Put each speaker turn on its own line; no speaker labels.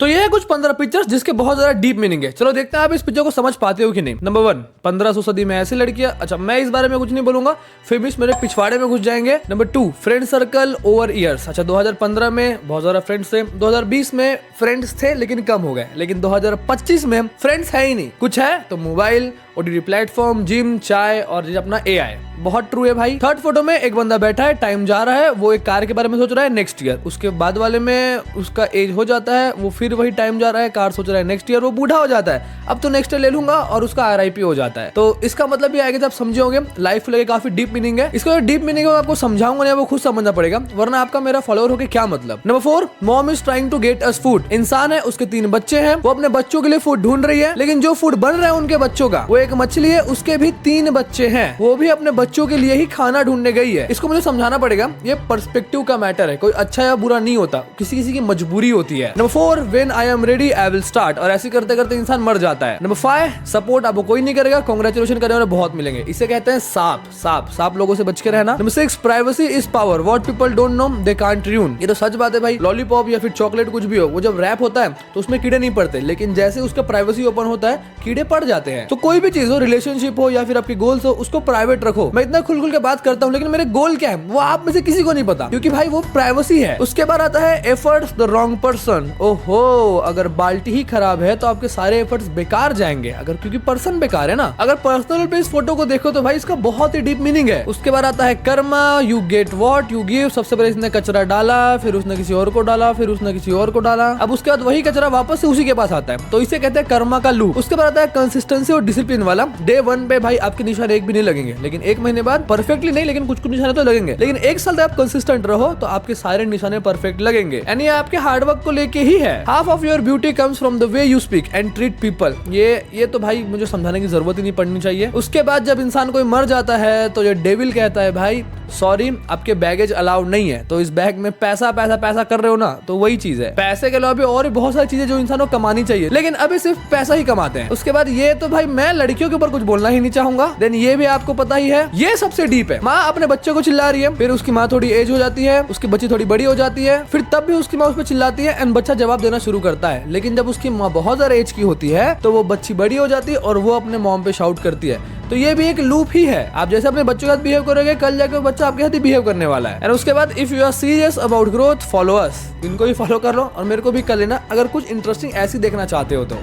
तो ये है कुछ 15 पिक्चर्स जिसके बहुत ज्यादा डीप मीनिंग है। चलो देखते हैं आप इस पिक्चर को समझ पाते हो कि नहीं। नंबर 1, 1500 सदी में ऐसी लड़कियां। अच्छा, मैं इस बारे में कुछ नहीं बोलूंगा, फेमिस मेरे पिछवाड़े में घुस जाएंगे। Number 2, friend circle over years. अच्छा, 2015 में बहुत ज्यादा फ्रेंड्स थे, 2020 में फ्रेंड्स थे लेकिन कम हो गए, लेकिन 2025 में फ्रेंड्स है ही नहीं। कुछ है तो मोबाइल, ओटीटी प्लेटफॉर्म, जिम, चाय और अपना एआई। बहुत ट्रू है भाई। थर्ड फोटो में एक बंदा बैठा है, टाइम जा रहा है, वो एक कार के बारे में सोच रहा है नेक्स्ट ईयर। उसके बाद वाले में उसका एज हो जाता है, वो फिर वही टाइम जा रहा है, कार सोच रहा है नेक्स्ट ईयर, वो बूढ़ा हो जाता है, अब तो नेक्स्ट ईयर ले लूंगा, और उसका आरआईपी हो जाता है। तो इसका मतलब ये आएगा जब समझे होंगे, लाइफ को लेकर काफी डीप मीनिंग है। इसका डीप मीनिंग है आपको समझाऊंगा नहीं, वो खुद समझना पड़ेगा, वरना आपका मेरा फॉलोअर होकर क्या मतलब। Number 4, mom is trying to get us food. इंसान है, उसके 3 बच्चे हैं, वो अपने बच्चों के लिए फूड ढूंढ रही है, लेकिन जो फूड बन रहा है उनके बच्चों का, वो एक मछली है, उसके भी 3 बच्चे हैं, वो भी अपने बच्चों के लिए ही खाना ढूंढने गई है। इसको मुझे समझाना पड़ेगा, ये पर्सपेक्टिव का मैटर है, कोई अच्छा या बुरा नहीं होता, किसी किसी की मजबूरी होती है। Number 4, when I am ready I will start. और ऐसे करते करते इंसान मर जाता है। नंबर 5, सपोर्ट आपको कोई नहीं करेगा, कांग्रेचुलेशन करने वाले बहुत मिलेंगे। इसे कहते हैं सांप। सांप लोगों से बच के रहना। Number 6, privacy is power, what people don't know they can't tune. ये तो सच बात है भाई। लॉलीपॉप या फिर चॉकलेट कुछ भी हो, वो जब रैप होता है तो उसमें कीड़े नहीं पड़ते, लेकिन जैसे उसका प्राइवेसी ओपन होता है कीड़े पड़ जाते हैं। तो कोई भी चीज हो, रिलेशनशिप हो या फिर आपकी गोल्स हो, उसको प्राइवेट रखो। मैं इतना खुल खुल के बात करता हूँ, लेकिन मेरे गोल क्या है वो आप में से किसी को नहीं पता, क्योंकि भाई वो प्राइवेसी है। उसके बाद आता है एफर्ट्स द रॉन्ग पर्सन। ओहो, अगर बाल्टी ही खराब है तो आपके सारे एफर्ट्स बेकार जाएंगे, अगर क्योंकि पर्सन बेकार है ना। अगर पर्सनल पे इस फोटो को देखो तो भाई इसका बहुत ही डीप मीनिंग है। उसके बाद आता है Karma, you get what you give. सबसे पहले इसने कचरा डाला, फिर उसने किसी और को डाला, फिर उसने किसी और को डाला, अब उसके बाद वही कचरा वापस से उसी के पास आता है, तो इसे कहते हैं कर्मा का लूप। उसके बाद आता है कंसिस्टेंसी और डिसिप्लिन वाला। डे 1 पे भाई आपके निशान एक भी नहीं लगेंगे, लेकिन 1 महीने बाद परफेक्टली नहीं, लेकिन कुछ निशाने तो लगेंगे, लेकिन 1 साल तक आप कंसिस्टेंट रहो तो आपके सारे निशाने परफेक्ट लगेंगे। यानी आपके हार्डवर्क को लेके ही है। Half of your beauty comes from the way you speak and treat people. ये तो भाई मुझे समझाने की जरूरत ही नहीं पड़नी चाहिए। उसके बाद जब इंसान कोई मर जाता है तो ये डेविल कहता है भाई सॉरी आपके बैगेज अलाउड नहीं है, तो इस बैग में पैसा पैसा पैसा कर रहे हो ना, तो वही चीज है। पैसे के अलावा भी और भी बहुत सारी चीजें जो इंसान को कमानी चाहिए, लेकिन अभी सिर्फ पैसा ही कमाते हैं। उसके बाद ये तो भाई मैं लड़कियों के ऊपर कुछ बोलना ही नहीं चाहूंगा। देन ये भी आपको पता ही है, ये सबसे डीप है। माँ अपने बच्चे को चिल्ला रही है, फिर उसकी माँ थोड़ी एज हो जाती है, उसकी बच्ची थोड़ी बड़ी हो जाती है, फिर तब भी उसकी माँ उस पर चिल्लाती है एंड बच्चा जवाब देना शुरू करता है। लेकिन जब उसकी माँ बहुत ज्यादा एज की होती है तो वो बच्ची बड़ी हो जाती है और वो अपने मॉम पे शाउट करती है। तो ये भी एक लूप ही है। आप जैसे अपने बच्चों के साथ बिहेव करोगे, कल जाके वो बच्चा आपके साथ ही बिहेव करने वाला है। और उसके बाद if you are serious about growth follow us. इनको भी फॉलो कर लो और मेरे को भी कर लेना अगर कुछ इंटरेस्टिंग ऐसी देखना चाहते हो तो।